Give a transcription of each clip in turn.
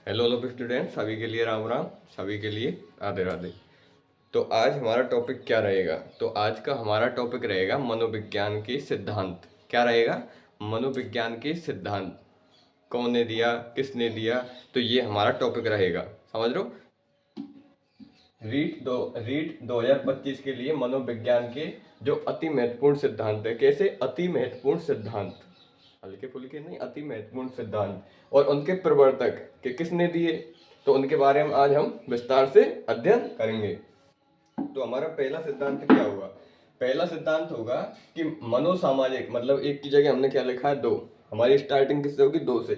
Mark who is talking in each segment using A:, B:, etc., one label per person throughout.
A: Hello hello student, सभी के लिए राम राम, सभी के लिए राधे राधे। तो आज हमारा टॉपिक क्या रहेगा? तो आज का हमारा टॉपिक रहेगा मनोविज्ञान के सिद्धांत। क्या रहेगा? मनोविज्ञान के सिद्धांत। कौन ने दिया, किसने दिया, तो ये हमारा टॉपिक रहेगा। समझ लो। रीट 2025 के लिए मनोविज्ञान के जो अति महत्वपूर्ण सिद्धांत है। कैसे अति महत्वपूर्ण सिद्धांत? हल्के फुल्के नहीं, अति महत्वपूर्ण सिद्धांत। और उनके प्रवर्तक के किसने दिए, तो उनके बारे में आज हम विस्तार से अध्ययन करेंगे। तो हमारा पहला सिद्धांत क्या होगा? पहला सिद्धांत होगा कि मनोसामाजिक, मतलब एक की जगह हमने क्या लिखा है, दो। हमारी स्टार्टिंग किससे होगी? दो से।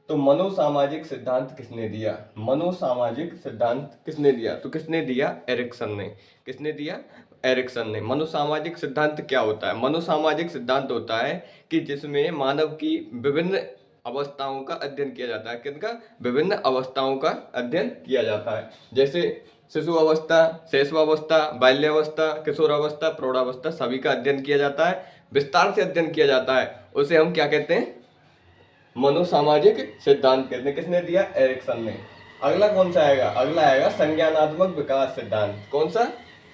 A: तो मनोसामाजिक सिद्धांत किसने दिया? मनोसामाजिक सिद्धांत किसने दिया? तो किसने दिया? एरिक्सन ने। किसने दिया? एरिक्सन ने। मनोसामाजिक सिद्धांत क्या होता है? मनोसामाजिक सिद्धांत होता है कि जिसमें मानव की विभिन्न अवस्थाओं का अध्ययन किया जाता है। किनका? विभिन्न अवस्थाओं का अध्ययन किया जाता है। जैसे शिशु अवस्था, शैशवावस्था, बाल्यावस्था, किशोरावस्था, प्रौढ़ावस्था, सभी का अध्ययन किया जाता है, विस्तार से अध्ययन किया जाता है। उसे हम क्या कहते हैं? मनोसामाजिक सिद्धांत कहते हैं। किसने दिया? एरिक्सन ने। अगला कौन सा आएगा? अगला आएगा संज्ञानात्मक विकास सिद्धांत। कौन सा?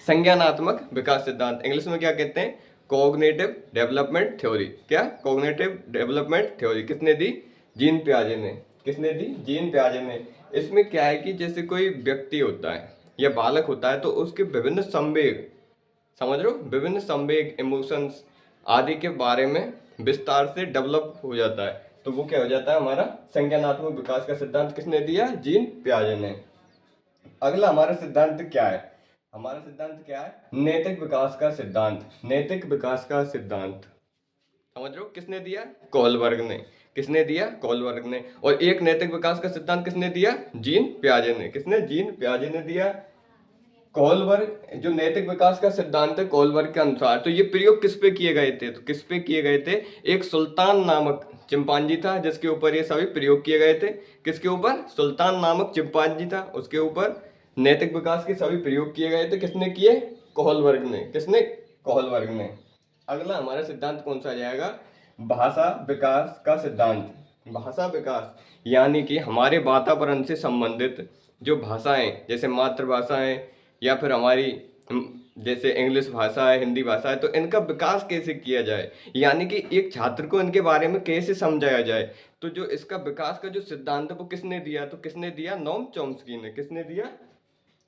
A: संज्ञानात्मक विकास सिद्धांत। इंग्लिश में क्या कहते हैं? Cognitive development theory. क्या? Cognitive development theory. किसने दी? जीन पियाजे ने। किसने दी? जीन पियाजे ने। इसमें क्या है कि जैसे कोई व्यक्ति होता है या बालक होता है, तो उसके विभिन्न संवेग, समझ लो, विभिन्न संवेग, इमोशंस आदि के बारे में विस्तार से डेवलप हो जाता है। तो वो क्या हो जाता है? हमारा संज्ञानात्मक विकास का सिद्धांत किसने दिया? जीन पियाजे ने। अगला हमारा सिद्धांत क्या है? हमारा सिद्धांत क्या है? नैतिक विकास का सिद्धांत। नैतिक विकास का सिद्धांत समझ लो, किसने दिया? कोहलबर्ग ने। किसने दिया? कोहलबर्ग ने। और एक नैतिक विकास का सिद्धांत किसने दिया? जीन पियाजे ने। किसने? जीन पियाजे ने दिया। कोहलबर्ग जो नैतिक विकास का सिद्धांत है कोहलबर्ग के अनुसार, तो ये प्रयोग किस पे किए गए थे? तो किस पे किए गए थे? एक सुल्तान नामक चिंपांजी था जिसके ऊपर ये सभी प्रयोग किए गए थे। किसके ऊपर? सुल्तान नामक चिंपांजी था, उसके ऊपर नैतिक विकास के सभी प्रयोग किए गए थे। किसने किए? कोहलबर्ग ने। किसने? कोहलबर्ग ने। अगला हमारा सिद्धांत कौन सा आ जाएगा? भाषा विकास का सिद्धांत। भाषा विकास यानी कि हमारे वातावरण से संबंधित जो भाषाएं, जैसे मातृभाषाएं या फिर हमारी जैसे इंग्लिश भाषा है, हिंदी भाषा है, तो इनका विकास कैसे किया जाए, यानी कि एक छात्र को इनके बारे में कैसे समझाया जाए। तो जो इसका विकास का जो सिद्धांत है वो किसने दिया? तो किसने दिया? नोम चॉम्स्की ने। किसने दिया?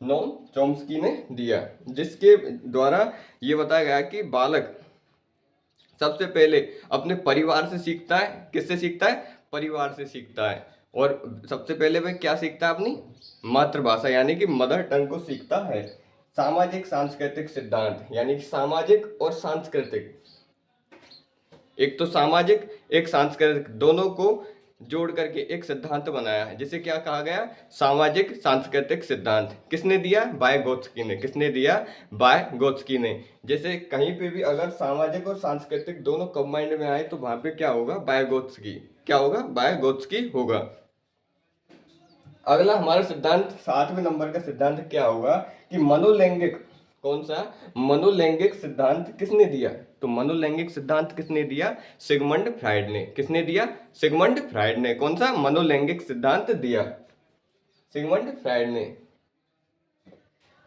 A: नोम चॉम्स्की ने दिया। जिसके द्वारा ये बताया गया कि बालक सबसे पहले अपने परिवार से सीखता है। किससे सीखता है? परिवार से सीखता है। और सबसे पहले वह क्या सीखता है? अपनी मातृभाषा यानी कि मदर टंग को सीखता है। सामाजिक सांस्कृतिक सिद्धांत यानी कि सामाजिक और सांस्कृतिक, एक तो सामाजिक एक सांस्कृतिक, दोनों को जोड़ करके एक सिद्धांत बनाया है जिसे क्या कहा गया? सामाजिक सांस्कृतिक सिद्धांत। किसने दिया? वाइगोत्स्की ने। किसने दिया? वाइगोत्स्की ने। जैसे कहीं पे भी अगर सामाजिक और सांस्कृतिक दोनों कंबाइंड में आए तो वहां पे क्या होगा? वाइगोत्स्की। क्या होगा? वाइगोत्स्की होगा। अगला हमारा सिद्धांत 7वें नंबर का सिद्धांत क्या होगा कि मनोलैंगिक। कौन सा? मनोलैंगिक सिद्धांत किसने दिया? तो मनोलैंगिक सिद्धांत किसने दिया? सिगमंड फ्राइड ने। किसने दिया? सिगमंड फ्राइड ने। कौन सा? मनोलैंगिक सिद्धांत दिया सिगमंड फ्राइड ने।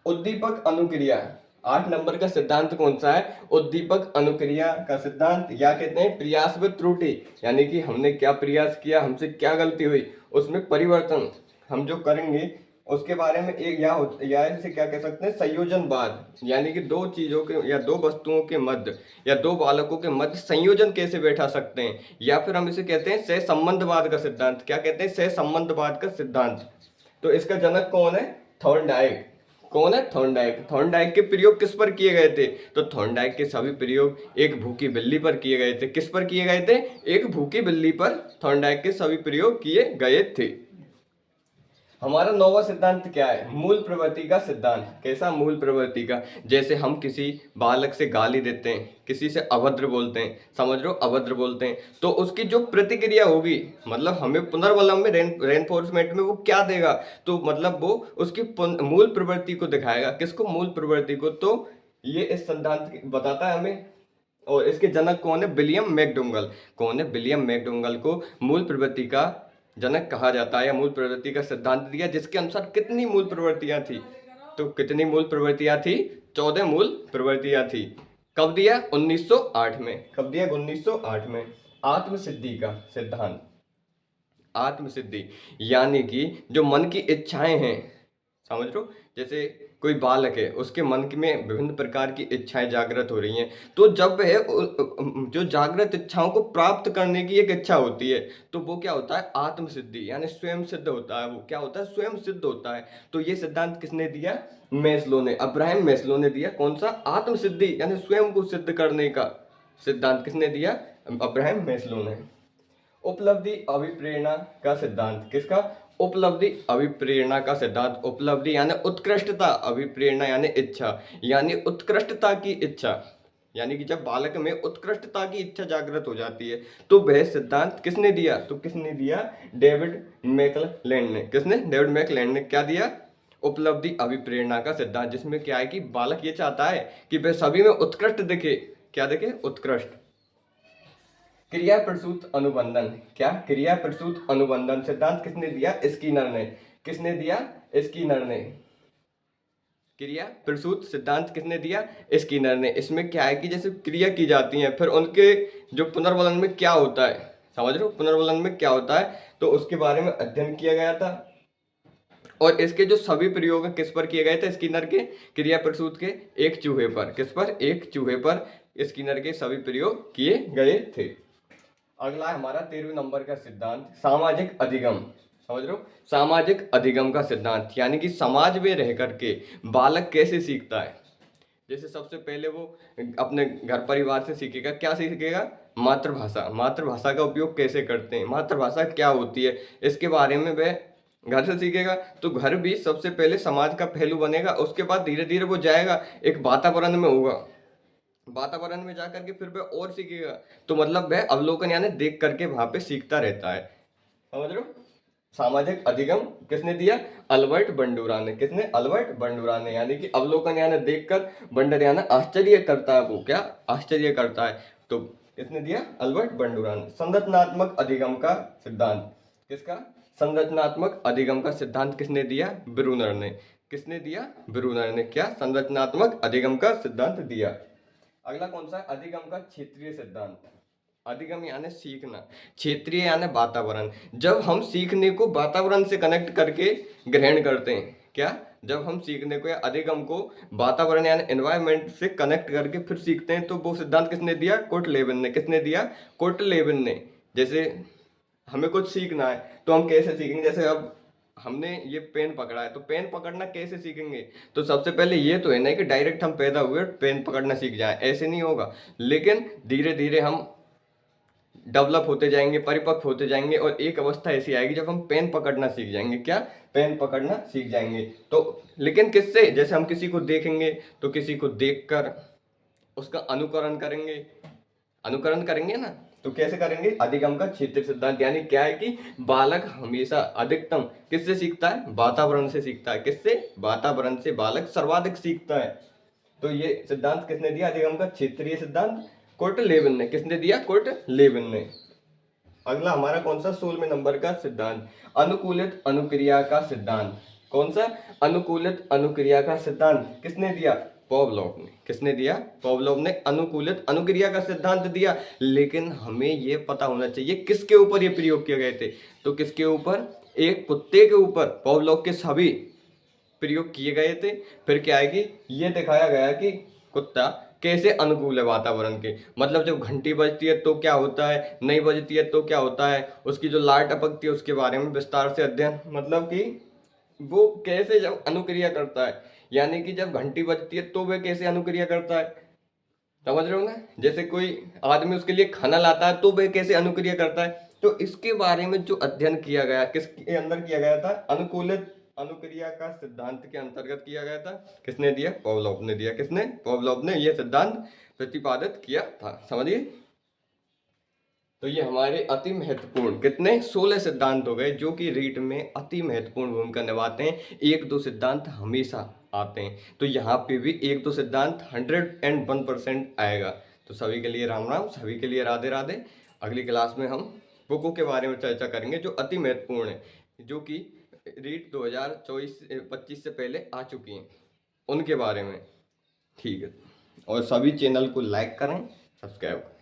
A: उद्दीपक अनुक्रिया 8 नंबर का सिद्धांत कौन सा है? उद्दीपक अनुक्रिया का सिद्धांत, या कहते हैं प्रयास व त्रुटि, यानी कि हमने क्या प्रयास किया, हमसे क्या गलती हुई, उसमें परिवर्तन हम जो करेंगे उसके बारे में एक या इसे क्या कह सकते हैं? संयोजनवाद, यानी कि दो चीजों के या दो वस्तुओं के मध्य या दो बालकों के मध्य संयोजन कैसे बैठा सकते हैं, या फिर हम इसे कहते हैं सहसंबंधवाद का सिद्धांत। क्या कहते हैं? सहसंबंधवाद का सिद्धांत। तो इसका जनक कौन है? थॉर्नडाइक। कौन है? थॉर्नडाइक। थॉर्नडाइक के प्रयोग किस पर किए गए थे? तो थॉर्नडाइक के सभी प्रयोग एक भूखी बिल्ली पर किए गए थे। किस पर किए गए थे? एक भूखी बिल्ली पर थॉर्नडाइक के सभी प्रयोग किए गए थे। हमारा 9वां सिद्धांत क्या है? मूल प्रवृत्ति का सिद्धांत। कैसा? मूल प्रवृत्ति का। जैसे हम किसी बालक से गाली देते हैं, किसी से अभद्र बोलते हैं, समझ लो अभद्र बोलते हैं, तो उसकी जो प्रतिक्रिया होगी, मतलब हमें पुनर्बलम में रेनफोर्समेंट में वो क्या देगा? तो मतलब वो उसकी मूल प्रवृत्ति को दिखाएगा। किसको? मूल प्रवृत्ति को। तो ये इस सिद्धांत बताता है हमें। और इसके जनक कौन है? विलियम मैकडोगल। कौन है? विलियम मैकडोगल को मूल प्रवृत्ति का जनक कहा जाता है या मूल प्रवृत्ति का सिद्धांत दिया, जिसके अनुसार कितनी मूल प्रवृत्तियां थी? तो कितनी मूल प्रवृत्तियां थी? 14 मूल प्रवृत्तियां थी। कब दिया? 1908 में। कब दिया? 1908 में। आत्मसिद्धि का सिद्धांत। आत्मसिद्धि यानी कि जो मन की इच्छाएं हैं, समझ लो, जैसे कोई बालक है, उसके मन में विभिन्न प्रकार की इच्छाएं जागृत हो रही हैं, तो जब वह जो जागृत इच्छाओं को प्राप्त करने की एक इच्छा होती है, तो वो क्या होता है? आत्मसिद्धि, यानी स्वयं सिद्ध होता है। वो क्या होता है? स्वयं सिद्ध होता है। तो ये सिद्धांत किसने दिया? मैस्लो ने, अब्राहम मैस्लो ने दिया। कौन सा? आत्मसिद्धि, यानी स्वयं को सिद्ध करने का सिद्धांत किसने दिया? अब्राहम मैस्लो ने। उपलब्धि अभिप्रेरणा का सिद्धांत। किसका? उपलब्धि अभिप्रेरणा का सिद्धांत। उपलब्धि यानी उत्कृष्टता, अभिप्रेरणा यानी इच्छा, यानी उत्कृष्टता की इच्छा, यानी कि जब बालक में उत्कृष्टता की इच्छा जागृत हो जाती है, तो वह सिद्धांत किसने दिया? तो किसने दिया? डेविड मैकलैंड ने। किसने? डेविड मैकलैंड ने। क्या दिया? उपलब्धि अभिप्रेरणा का सिद्धांत, जिसमें क्या है कि बालक ये चाहता है कि वह सभी में उत्कृष्ट दिखे। क्या दिखे? उत्कृष्ट। क्रिया प्रसूत अनुबंधन। क्या? क्रिया प्रसूत अनुबंधन सिद्धांत किसने दिया? स्किनर ने। किसने दिया? स्किनर ने। क्रिया प्रसूत सिद्धांत किसने दिया? स्किनर ने। इसमें क्या है कि जैसे क्रिया की जाती है, फिर उनके जो पुनर्वलन में क्या होता है, समझ रहे हो? पुनर्वलन में क्या होता है, तो उसके बारे में अध्ययन किया गया था। और इसके जो सभी प्रयोग किस पर किए गए थे? स्किनर के क्रिया प्रसूत के एक चूहे पर। किस पर? एक चूहे पर स्किनर के सभी प्रयोग किए गए थे। अगला हमारा 13वें नंबर का सिद्धांत, सामाजिक अधिगम। समझ लो, सामाजिक अधिगम का सिद्धांत, यानी कि समाज में रह करके बालक कैसे सीखता है। जैसे सबसे पहले वो अपने घर परिवार से सीखेगा। क्या सीखेगा? मातृभाषा। मातृभाषा का उपयोग कैसे करते हैं, मातृभाषा क्या होती है, इसके बारे में वह घर से सीखेगा। तो घर भी सबसे पहले समाज का पहलू बनेगा। उसके बाद धीरे धीरे वो जाएगा, एक वातावरण में होगा, वातावरण में जाकर के फिर वह और सीखेगा। तो मतलब वह अवलोकन यानी देख करके वहां पे सीखता रहता है। समझ लो, सामाजिक अधिगम किसने दिया? अल्बर्ट बंडूरा ने। किसने? अल्बर्ट बंडूरा ने। यानी कि अवलोकन यानी देखकर, बंडर यानी आश्चर्य करता है। वो क्या? आश्चर्य करता है। तो किसने दिया? अल्बर्ट बंडूरा ने। संरचनात्मक अधिगम का सिद्धांत। किसका? संरचनात्मक अधिगम का सिद्धांत किसने दिया? ब्रूनर ने। किसने दिया? ब्रूनर ने। क्या? संरचनात्मक अधिगम का सिद्धांत दिया। अगला कौन सा है? अधिगम का क्षेत्रीय सिद्धांत। अधिगम यानी सीखना, क्षेत्रीय यानी वातावरण। जब हम सीखने को वातावरण से कनेक्ट करके ग्रहण करते हैं, क्या? जब हम सीखने को या अधिगम को वातावरण यानी एनवायरनमेंट से कनेक्ट करके फिर सीखते हैं, तो वो सिद्धांत किसने दिया? कुर्ट लेविन ने। किसने दिया? कुर्ट लेविन ने। जैसे हमें कुछ सीखना है, तो हम कैसे सीखेंगे? जैसे अब हमने ये पेन पकड़ा है, तो पेन पकड़ना कैसे सीखेंगे? तो सबसे पहले ये तो है ना कि डायरेक्ट हम पैदा हुए पेन पकड़ना सीख जाए, ऐसे नहीं होगा। लेकिन धीरे धीरे हम डेवलप होते जाएंगे, परिपक्व होते जाएंगे, और एक अवस्था ऐसी आएगी जब हम पेन पकड़ना सीख जाएंगे। क्या? पेन पकड़ना सीख जाएंगे। तो लेकिन किससे? जैसे हम किसी को देखेंगे, तो किसी को देखकर उसका अनुकरण करेंगे। अनुकरण करेंगे ना, तो कैसे करेंगे? अधिगम का क्षेत्रीय सिद्धांत। यानी क्या है कि बालक हमेशा अधिकतम किससे सीखता है? वातावरण से सीखता है। किससे? वातावरण से बालक सर्वाधिक सीखता है। तो ये सिद्धांत किसने दिया? अधिगम का क्षेत्रीय सिद्धांत कुर्ट लेविन ने। किसने दिया? कुर्ट लेविन ने। अगला हमारा कौन सा? 16वें नंबर का सिद्धांत, अनुकूलित अनुक्रिया का सिद्धांत। कौन सा? अनुकूलित अनुक्रिया का सिद्धांत किसने दिया? पॉवलोव ने। किसने दिया? पॉवलोव ने अनुकूलित अनुक्रिया का सिद्धांत दिया। लेकिन हमें यह पता होना चाहिए किसके ऊपर ये प्रयोग किए गए थे। तो किसके ऊपर? एक कुत्ते के ऊपर पॉवलोव के सभी प्रयोग किए गए थे। फिर क्या है कि ये दिखाया गया कि कुत्ता कैसे अनुकूल है वातावरण के। मतलब जब घंटी बजती है तो क्या होता है, नहीं बजती है तो क्या होता है, उसकी जो लार टपकती है उसके बारे में विस्तार से अध्ययन, मतलब कि वो कैसे जब अनुक्रिया करता है, यानी कि जब घंटी बजती है तो वह कैसे अनुक्रिया करता है। समझ रहे हो ना? जैसे कोई आदमी उसके लिए खाना लाता है तो वह कैसे अनुक्रिया करता है। तो इसके बारे में जो अध्ययन किया गया, किसके अंदर किया गया था? अनुकूलित अनुक्रिया का सिद्धांत के अंतर्गत किया गया था। किसने दिया? पॉवलोव ने दिया। किसने? पॉवलोव ने यह सिद्धांत प्रतिपादित किया था। समझिए, तो ये हमारे अति महत्वपूर्ण कितने 16 सिद्धांत हो गए, जो कि रीट में अति महत्वपूर्ण भूमिका निभाते हैं। एक दो सिद्धांत हमेशा आते हैं, तो यहाँ पे भी एक दो सिद्धांत 101% आएगा। तो सभी के लिए राम राम, सभी के लिए राधे राधे। अगली क्लास में हम बुकों के बारे में चर्चा करेंगे जो अति महत्वपूर्ण है, जो कि रीट 2024-25 से पहले आ चुकी हैं, उनके बारे में। ठीक है, और सभी चैनल को लाइक करें, सब्सक्राइब करें।